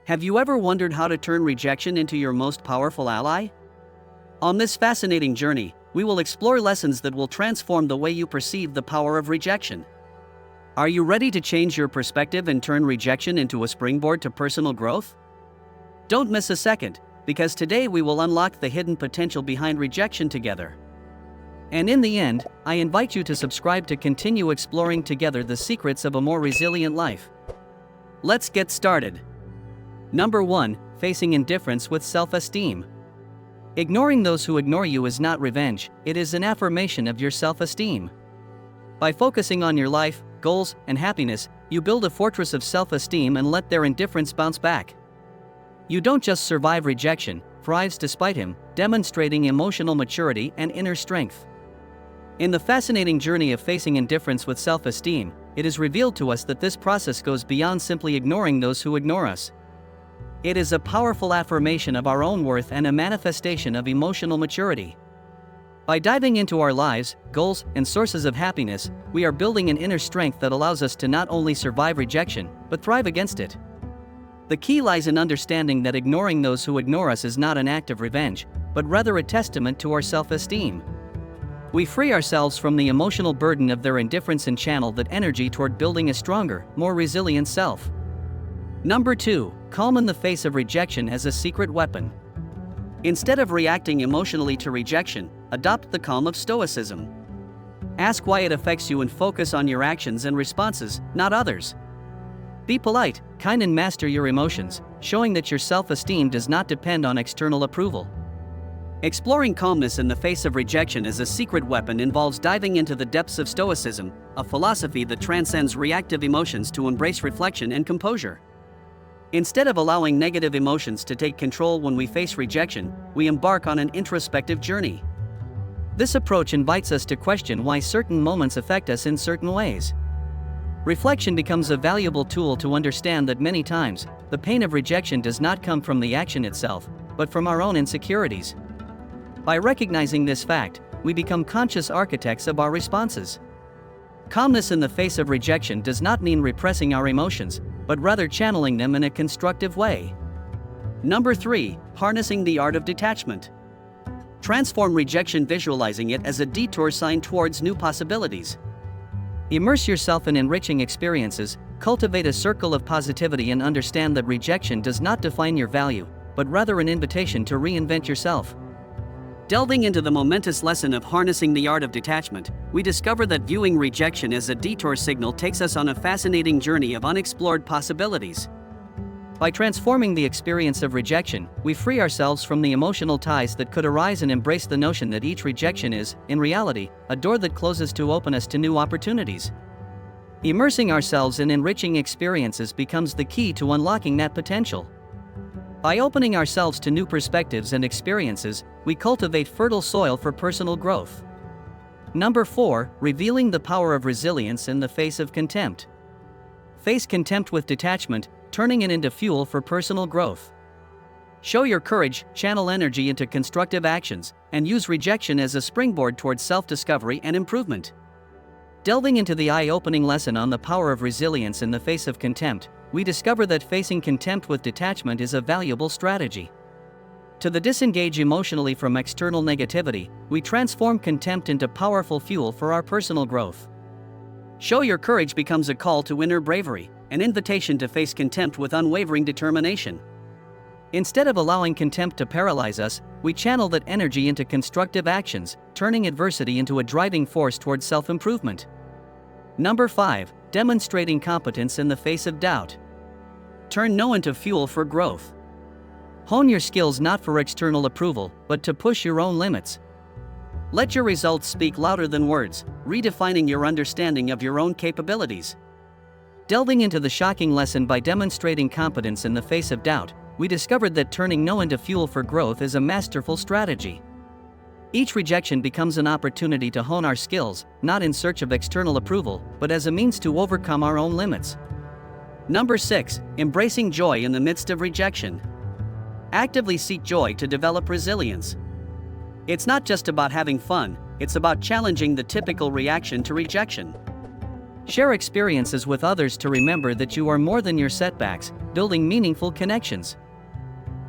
Have you ever wondered how to turn rejection into your most powerful ally? On this fascinating journey, we will explore lessons that will transform the way you perceive the power of rejection. Are you ready to change your perspective and turn rejection into a springboard to personal growth? Don't miss a second, because today we will unlock the hidden potential behind rejection together. And in the end, I invite you to subscribe to continue exploring together the secrets of a more resilient life. Let's get started. Number 1. Facing indifference with self-esteem. Ignoring those who ignore you is not revenge, it is an affirmation of your self-esteem. By focusing on your life, goals, and happiness, you build a fortress of self-esteem and let their indifference bounce back. You don't just survive rejection, thrives despite him, demonstrating emotional maturity and inner strength. In the fascinating journey of facing indifference with self-esteem, it is revealed to us that this process goes beyond simply ignoring those who ignore us. It is a powerful affirmation of our own worth and a manifestation of emotional maturity. By diving into our lives, goals, and sources of happiness, we are building an inner strength that allows us to not only survive rejection, but thrive against it. The key lies in understanding that ignoring those who ignore us is not an act of revenge, but rather a testament to our self-esteem. We free ourselves from the emotional burden of their indifference and channel that energy toward building a stronger, more resilient self. Number 2. Calm in the face of rejection as a secret weapon. Instead of reacting emotionally to rejection, adopt the calm of Stoicism. Ask why it affects you and focus on your actions and responses, not others. Be polite, kind, and master your emotions, showing that your self-esteem does not depend on external approval. Exploring calmness in the face of rejection as a secret weapon involves diving into the depths of Stoicism, a philosophy that transcends reactive emotions to embrace reflection and composure. Instead of allowing negative emotions to take control when we face rejection, we embark on an introspective journey. This approach invites us to question why certain moments affect us in certain ways. Reflection becomes a valuable tool to understand that many times, the pain of rejection does not come from the action itself, but from our own insecurities. By recognizing this fact, we become conscious architects of our responses. Calmness in the face of rejection does not mean repressing our emotions, but rather channeling them in a constructive way. Number 3. Harnessing the art of detachment. Transform rejection visualizing it as a detour sign towards new possibilities. Immerse yourself in enriching experiences, cultivate a circle of positivity, and understand that rejection does not define your value, but rather an invitation to reinvent yourself. Delving into the momentous lesson of harnessing the art of detachment, we discover that viewing rejection as a detour signal takes us on a fascinating journey of unexplored possibilities. By transforming the experience of rejection, we free ourselves from the emotional ties that could arise and embrace the notion that each rejection is, in reality, a door that closes to open us to new opportunities. Immersing ourselves in enriching experiences becomes the key to unlocking that potential. By opening ourselves to new perspectives and experiences, we cultivate fertile soil for personal growth. Number 4. Revealing the power of resilience in the face of contempt. Face contempt with detachment, turning it into fuel for personal growth. Show your courage, channel energy into constructive actions, and use rejection as a springboard towards self-discovery and improvement. Delving into the eye-opening lesson on the power of resilience in the face of contempt, we discover that facing contempt with detachment is a valuable strategy. To disengage emotionally from external negativity, we transform contempt into powerful fuel for our personal growth. Show your courage becomes a call to inner bravery, an invitation to face contempt with unwavering determination. Instead of allowing contempt to paralyze us, we channel that energy into constructive actions, turning adversity into a driving force towards self-improvement. Number 5. Demonstrating competence in the face of doubt. Turn no into fuel for growth. Hone your skills not for external approval, but to push your own limits. Let your results speak louder than words, redefining your understanding of your own capabilities. Delving into the shocking lesson by demonstrating competence in the face of doubt, we discovered that turning no into fuel for growth is a masterful strategy. Each rejection becomes an opportunity to hone our skills, not in search of external approval, but as a means to overcome our own limits. Number 6. Embracing joy in the midst of rejection. Actively seek joy to develop resilience. It's not just about having fun, it's about challenging the typical reaction to rejection. Share experiences with others to remember that you are more than your setbacks, building meaningful connections.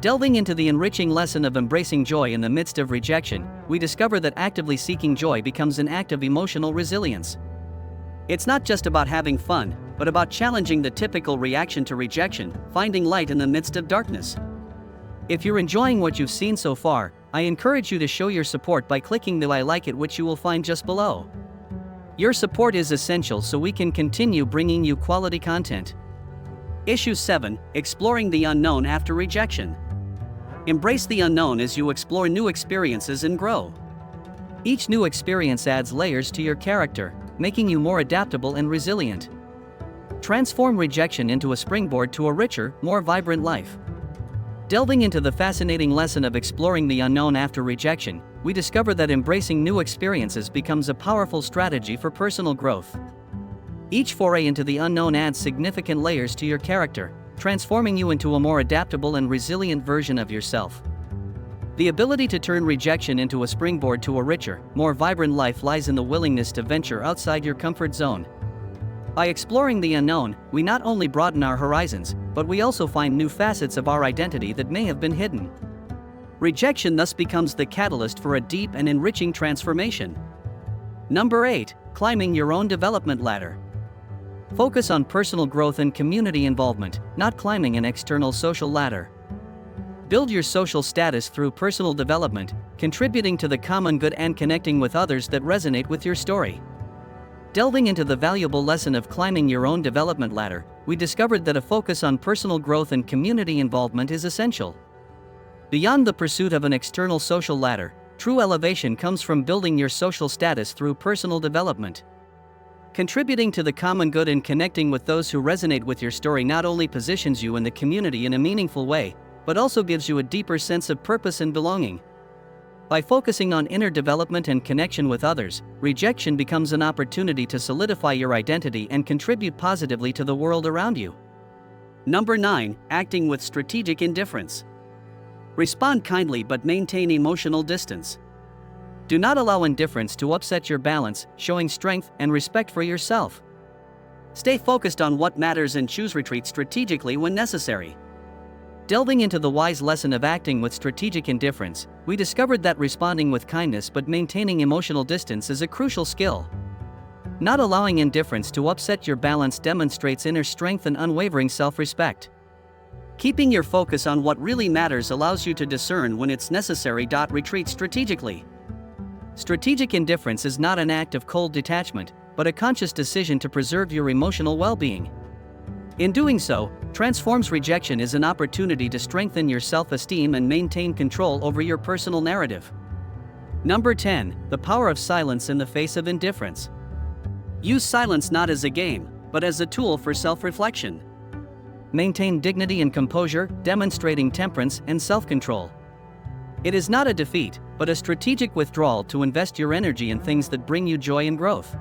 Delving into the enriching lesson of embracing joy in the midst of rejection, we discover that actively seeking joy becomes an act of emotional resilience. It's not just about having fun, but about challenging the typical reaction to rejection, finding light in the midst of darkness. If you're enjoying what you've seen so far, I encourage you to show your support by clicking the I like it, which you will find just below. Your support is essential so we can continue bringing you quality content. Issue 7: Exploring the Unknown After Rejection. Embrace the unknown as you explore new experiences and grow. Each new experience adds layers to your character, making you more adaptable and resilient. Transform rejection into a springboard to a richer, more vibrant life. Delving into the fascinating lesson of exploring the unknown after rejection, we discover that embracing new experiences becomes a powerful strategy for personal growth. Each foray into the unknown adds significant layers to your character, transforming you into a more adaptable and resilient version of yourself. The ability to turn rejection into a springboard to a richer, more vibrant life lies in the willingness to venture outside your comfort zone. By exploring the unknown, we not only broaden our horizons, but we also find new facets of our identity that may have been hidden. Rejection thus becomes the catalyst for a deep and enriching transformation. Number 8: Climbing your own development ladder. Focus on personal growth and community involvement, not climbing an external social ladder. Build your social status through personal development, contributing to the common good and connecting with others that resonate with your story. Delving into the valuable lesson of climbing your own development ladder, we discovered that a focus on personal growth and community involvement is essential. Beyond the pursuit of an external social ladder, true elevation comes from building your social status through personal development. Contributing to the common good and connecting with those who resonate with your story not only positions you in the community in a meaningful way, but also gives you a deeper sense of purpose and belonging. By focusing on inner development and connection with others, rejection becomes an opportunity to solidify your identity and contribute positively to the world around you. Number 9: Acting with strategic indifference. Respond kindly but maintain emotional distance. Do not allow indifference to upset your balance, showing strength and respect for yourself. Stay focused on what matters and choose retreat strategically when necessary. Delving into the wise lesson of acting with strategic indifference, we discovered that responding with kindness but maintaining emotional distance is a crucial skill. Not allowing indifference to upset your balance demonstrates inner strength and unwavering self-respect. Keeping your focus on what really matters allows you to discern when it's necessary. Retreat strategically. Strategic indifference is not an act of cold detachment, but a conscious decision to preserve your emotional well-being. In doing so, transforms rejection as an opportunity to strengthen your self-esteem and maintain control over your personal narrative. Number 10: The power of silence in the face of indifference. Use silence not as a game, but as a tool for self-reflection. Maintain dignity and composure, demonstrating temperance and self-control. It is not a defeat, but a strategic withdrawal to invest your energy in things that bring you joy and growth.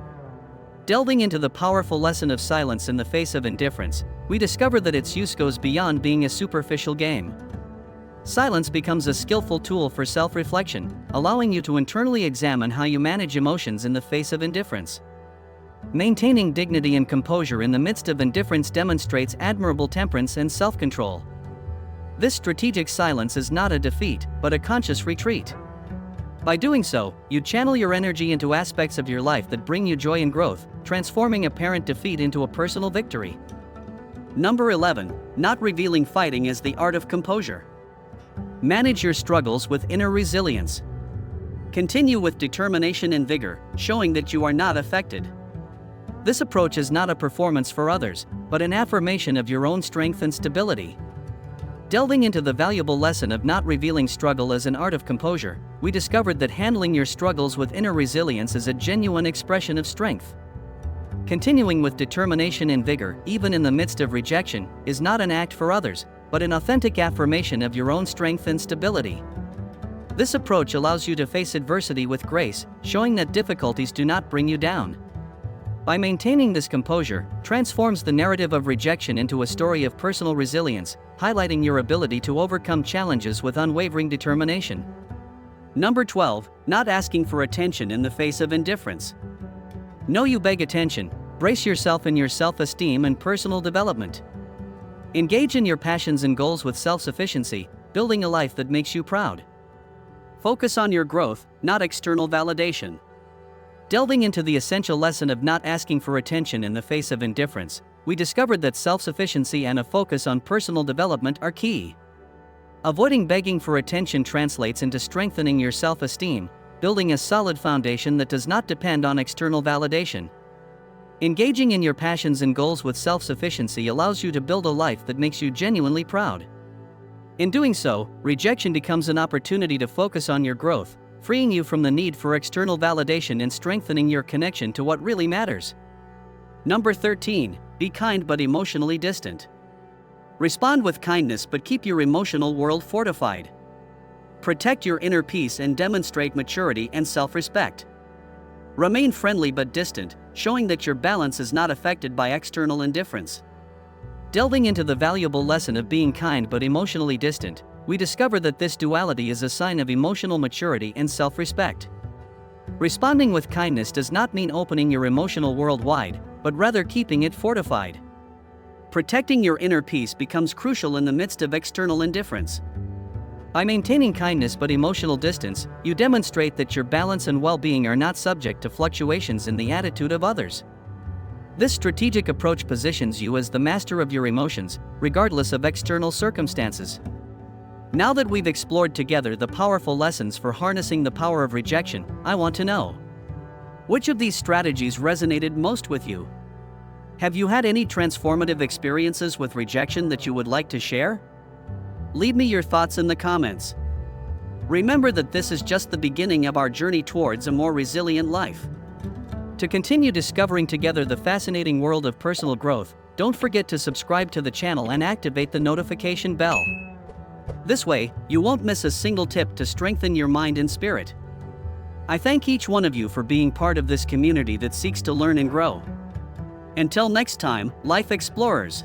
Delving into the powerful lesson of silence in the face of indifference, we discover that its use goes beyond being a superficial game. Silence becomes a skillful tool for self-reflection, allowing you to internally examine how you manage emotions in the face of indifference. Maintaining dignity and composure in the midst of indifference demonstrates admirable temperance and self-control. This strategic silence is not a defeat, but a conscious retreat. By doing so, you channel your energy into aspects of your life that bring you joy and growth, transforming apparent defeat into a personal victory. Number 11: Not revealing fighting as the art of composure. Manage your struggles with inner resilience. Continue with determination and vigor, showing that you are not affected. This approach is not a performance for others, but an affirmation of your own strength and stability. Delving into the valuable lesson of not revealing struggle as an art of composure, we discovered that handling your struggles with inner resilience is a genuine expression of strength. Continuing with determination and vigor, even in the midst of rejection, is not an act for others, but an authentic affirmation of your own strength and stability. This approach allows you to face adversity with grace, showing that difficulties do not bring you down. By maintaining this composure, transforms the narrative of rejection into a story of personal resilience, highlighting your ability to overcome challenges with unwavering determination. Number 12: Not asking for attention in the face of indifference. Know you beg attention, Brace yourself in your self-esteem and personal development. Engage in your passions and goals with self-sufficiency, building a life that makes you proud. Focus on your growth, not external validation. Delving into the essential lesson of not asking for attention in the face of indifference, we discovered that self-sufficiency and a focus on personal development are key. Avoiding begging for attention translates into strengthening your self-esteem, building a solid foundation that does not depend on external validation. Engaging in your passions and goals with self-sufficiency allows you to build a life that makes you genuinely proud. In doing so, rejection becomes an opportunity to focus on your growth, freeing you from the need for external validation and strengthening your connection to what really matters. Number 13. Be kind but emotionally distant. Respond with kindness but keep your emotional world fortified. Protect your inner peace and demonstrate maturity and self-respect. Remain friendly but distant, showing that your balance is not affected by external indifference. Delving into the valuable lesson of being kind but emotionally distant, we discover that this duality is a sign of emotional maturity and self-respect. Responding with kindness does not mean opening your emotional world wide, but rather keeping it fortified. Protecting your inner peace becomes crucial in the midst of external indifference. By maintaining kindness but emotional distance, you demonstrate that your balance and well-being are not subject to fluctuations in the attitude of others. This strategic approach positions you as the master of your emotions, regardless of external circumstances. Now that we've explored together the powerful lessons for harnessing the power of rejection, I want to know, which of these strategies resonated most with you? Have you had any transformative experiences with rejection that you would like to share? Leave me your thoughts in the comments. Remember that this is just the beginning of our journey towards a more resilient life. To continue discovering together the fascinating world of personal growth, don't forget to subscribe to the channel and activate the notification bell. This way, you won't miss a single tip to strengthen your mind and spirit. I thank each one of you for being part of this community that seeks to learn and grow. Until next time, Life Explorers.